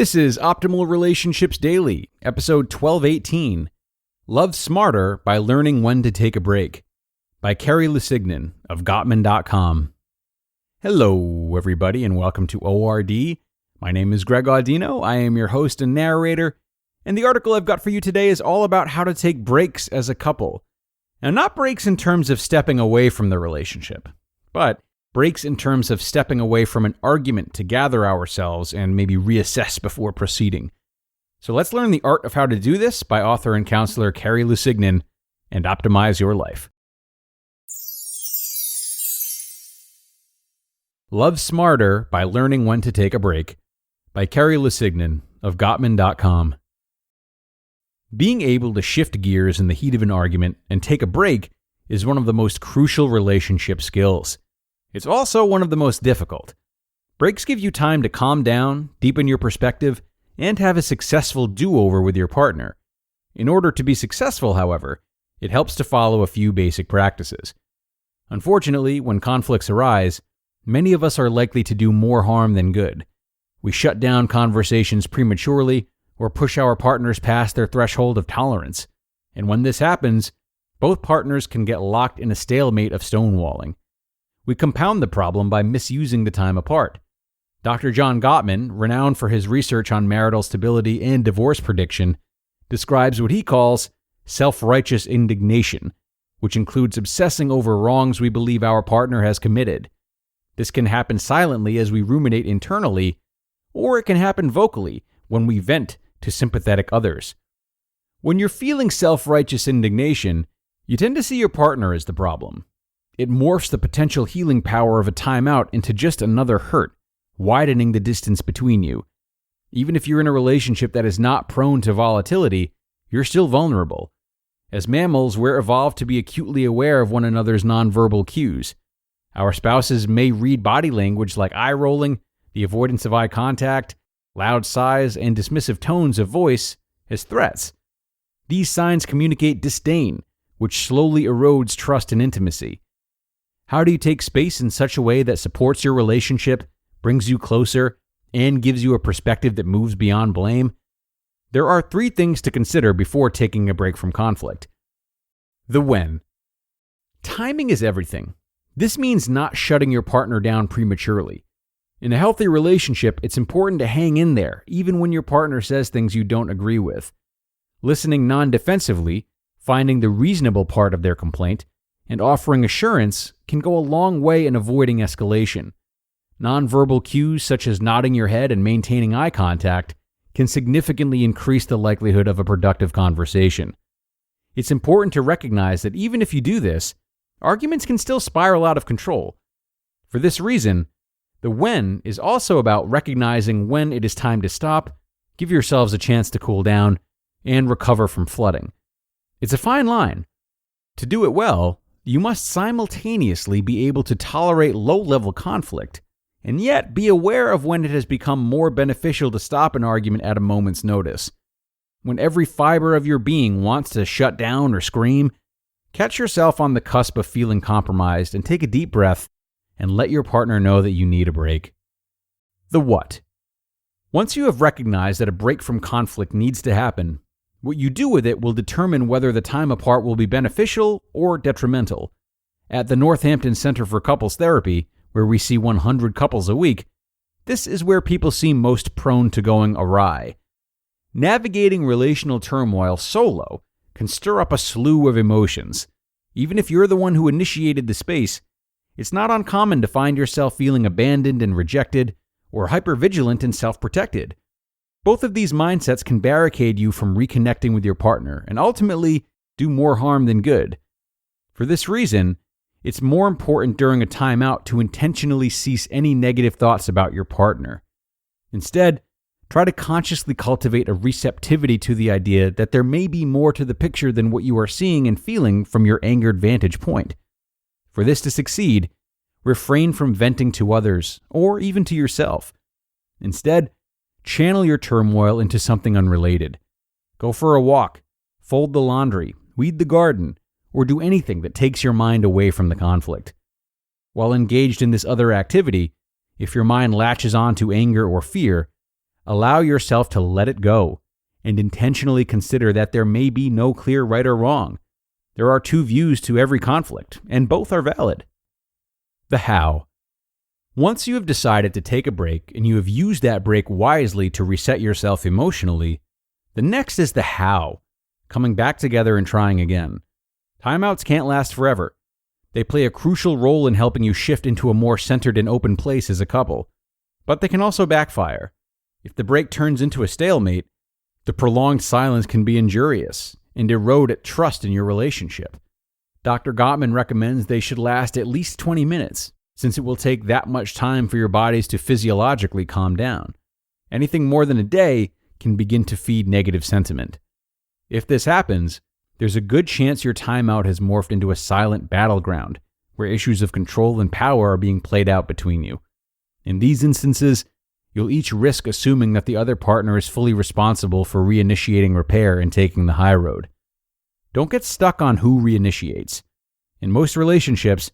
This is Optimal Relationships Daily, episode 1218, Love Smarter by Learning When to Take a Break, by Kerry Lusignan of Gottman.com. Hello, everybody, and welcome to ORD. My name is Greg Audino. I am your host and narrator, and the article I've got for you today is all about how to take breaks as a couple. Now, not breaks in terms of stepping away from the relationship, but breaks in terms of stepping away from an argument to gather ourselves and maybe reassess before proceeding. So let's learn the art of how to do this by author and counselor Kerry Lusignan and optimize your life. Love Smarter by Learning When to Take a Break, by Kerry Lusignan of Gottman.com. Being able to shift gears in the heat of an argument and take a break is one of the most crucial relationship skills. It's also one of the most difficult. Breaks give you time to calm down, deepen your perspective, and have a successful do-over with your partner. In order to be successful, however, it helps to follow a few basic practices. Unfortunately, when conflicts arise, many of us are likely to do more harm than good. We shut down conversations prematurely or push our partners past their threshold of tolerance. And when this happens, both partners can get locked in a stalemate of stonewalling. We compound the problem by misusing the time apart. Dr. John Gottman, renowned for his research on marital stability and divorce prediction, describes what he calls self-righteous indignation, which includes obsessing over wrongs we believe our partner has committed. This can happen silently as we ruminate internally, or it can happen vocally when we vent to sympathetic others. When you're feeling self-righteous indignation, you tend to see your partner as the problem. It morphs the potential healing power of a timeout into just another hurt, widening the distance between you. Even if you're in a relationship that is not prone to volatility, you're still vulnerable. As mammals, we're evolved to be acutely aware of one another's nonverbal cues. Our spouses may read body language like eye rolling, the avoidance of eye contact, loud sighs, and dismissive tones of voice as threats. These signs communicate disdain, which slowly erodes trust and intimacy. How do you take space in such a way that supports your relationship, brings you closer, and gives you a perspective that moves beyond blame? There are 3 things to consider before taking a break from conflict. The when. Timing is everything. This means not shutting your partner down prematurely. In a healthy relationship, it's important to hang in there, even when your partner says things you don't agree with. Listening non-defensively, finding the reasonable part of their complaint, and offering assurance can go a long way in avoiding escalation. Nonverbal cues such as nodding your head and maintaining eye contact can significantly increase the likelihood of a productive conversation. It's important to recognize that even if you do this, arguments can still spiral out of control. For this reason, the when is also about recognizing when it is time to stop, give yourselves a chance to cool down, and recover from flooding. It's a fine line. To do it well, you must simultaneously be able to tolerate low-level conflict, and yet be aware of when it has become more beneficial to stop an argument at a moment's notice. When every fiber of your being wants to shut down or scream, catch yourself on the cusp of feeling compromised and take a deep breath and let your partner know that you need a break. The what. Once you have recognized that a break from conflict needs to happen, what you do with it will determine whether the time apart will be beneficial or detrimental. At the Northampton Center for Couples Therapy, where we see 100 couples a week, this is where people seem most prone to going awry. Navigating relational turmoil solo can stir up a slew of emotions. Even if you're the one who initiated the space, it's not uncommon to find yourself feeling abandoned and rejected, or hypervigilant and self-protected. Both of these mindsets can barricade you from reconnecting with your partner and ultimately do more harm than good. For this reason, it's more important during a timeout to intentionally cease any negative thoughts about your partner. Instead, try to consciously cultivate a receptivity to the idea that there may be more to the picture than what you are seeing and feeling from your angered vantage point. For this to succeed, refrain from venting to others or even to yourself. Instead, channel your turmoil into something unrelated. Go for a walk, fold the laundry, weed the garden, or do anything that takes your mind away from the conflict. While engaged in this other activity, if your mind latches on to anger or fear, Allow yourself to let it go and intentionally consider that there may be no clear right or wrong. There are two views to every conflict, and both are valid. The how. Once you have decided to take a break and you have used that break wisely to reset yourself emotionally, the next is the how, coming back together and trying again. Timeouts can't last forever. They play a crucial role in helping you shift into a more centered and open place as a couple, but they can also backfire. If the break turns into a stalemate, the prolonged silence can be injurious and erode trust in your relationship. Dr. Gottman recommends they should last at least 20 minutes, since it will take that much time for your bodies to physiologically calm down. Anything more than a day can begin to feed negative sentiment. If this happens, there's a good chance your timeout has morphed into a silent battleground, where issues of control and power are being played out between you. In these instances, you'll each risk assuming that the other partner is fully responsible for reinitiating repair and taking the high road. Don't get stuck on who reinitiates. In most relationships,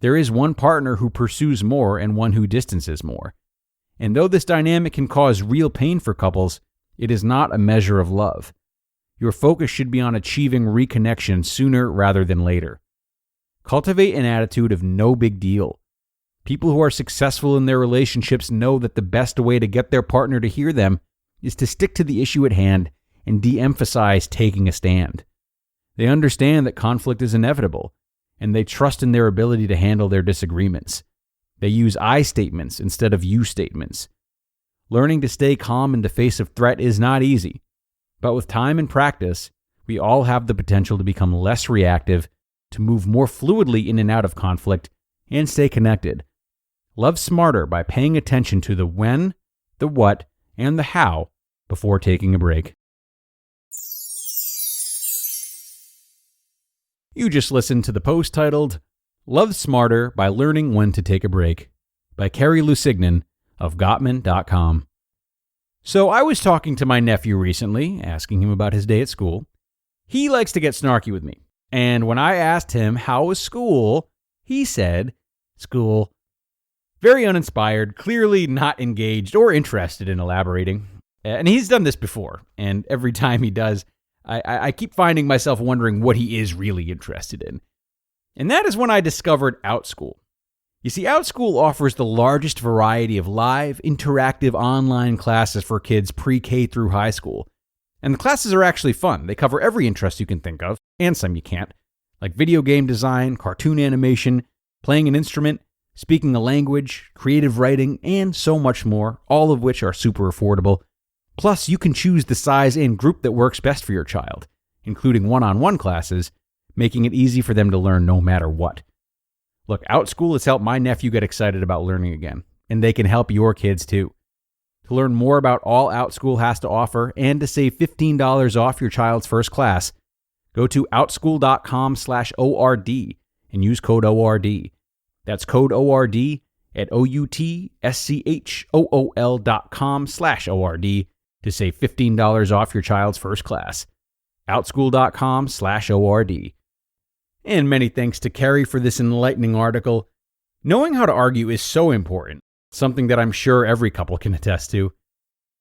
there is one partner who pursues more and one who distances more. And though this dynamic can cause real pain for couples, it is not a measure of love. Your focus should be on achieving reconnection sooner rather than later. Cultivate an attitude of no big deal. People who are successful in their relationships know that the best way to get their partner to hear them is to stick to the issue at hand and de-emphasize taking a stand. They understand that conflict is inevitable, and they trust in their ability to handle their disagreements. They use I statements instead of you statements. Learning to stay calm in the face of threat is not easy, but with time and practice, we all have the potential to become less reactive, to move more fluidly in and out of conflict, and stay connected. Love smarter by paying attention to the when, the what, and the how before taking a break. You just listened to the post titled, Love Smarter by Learning When to Take a Break by Kerry Lusignan of Gottman.com. So I was talking to my nephew recently, asking him about his day at school. He likes to get snarky with me. And when I asked him how was school, he said, school. Very uninspired, clearly not engaged or interested in elaborating. And he's done this before, and every time he does, I keep finding myself wondering what he is really interested in. And that is when I discovered OutSchool. You see, OutSchool offers the largest variety of live, interactive online classes for kids pre-K through high school. And the classes are actually fun. They cover every interest you can think of, and some you can't, like video game design, cartoon animation, playing an instrument, speaking a language, creative writing, and so much more, all of which are super affordable. Plus, you can choose the size and group that works best for your child, including one-on-one classes, making it easy for them to learn no matter what. Look, OutSchool has helped my nephew get excited about learning again, and they can help your kids too. To learn more about all OutSchool has to offer and to save $15 off your child's first class, go to outschool.com/ORD and use code ORD. That's code ORD at OUTSCHOOL.com/ORD to save $15 off your child's first class. Outschool.com/ORD. And many thanks to Kerry for this enlightening article. Knowing how to argue is so important, something that I'm sure every couple can attest to.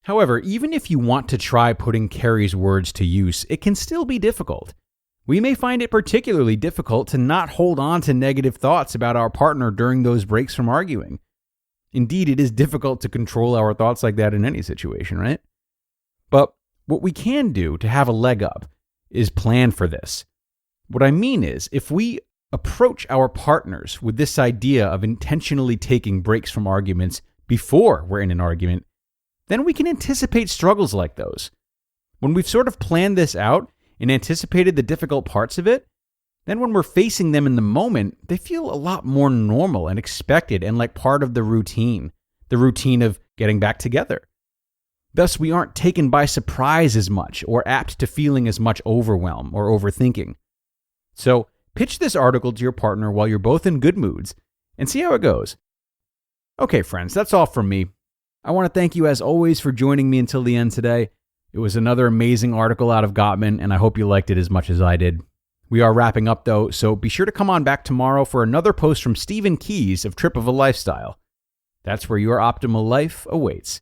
However, even if you want to try putting Kerry's words to use, it can still be difficult. We may find it particularly difficult to not hold on to negative thoughts about our partner during those breaks from arguing. Indeed, it is difficult to control our thoughts like that in any situation, right? But what we can do to have a leg up is plan for this. What I mean is, if we approach our partners with this idea of intentionally taking breaks from arguments before we're in an argument, then we can anticipate struggles like those. When we've sort of planned this out and anticipated the difficult parts of it, then when we're facing them in the moment, they feel a lot more normal and expected and like part of the routine of getting back together. Thus, we aren't taken by surprise as much or apt to feeling as much overwhelm or overthinking. So, pitch this article to your partner while you're both in good moods and see how it goes. Okay, friends, that's all from me. I want to thank you as always for joining me until the end today. It was another amazing article out of Gottman, and I hope you liked it as much as I did. We are wrapping up though, so be sure to come on back tomorrow for another post from Stephen Keys of Trip of a Lifestyle. That's where your optimal life awaits.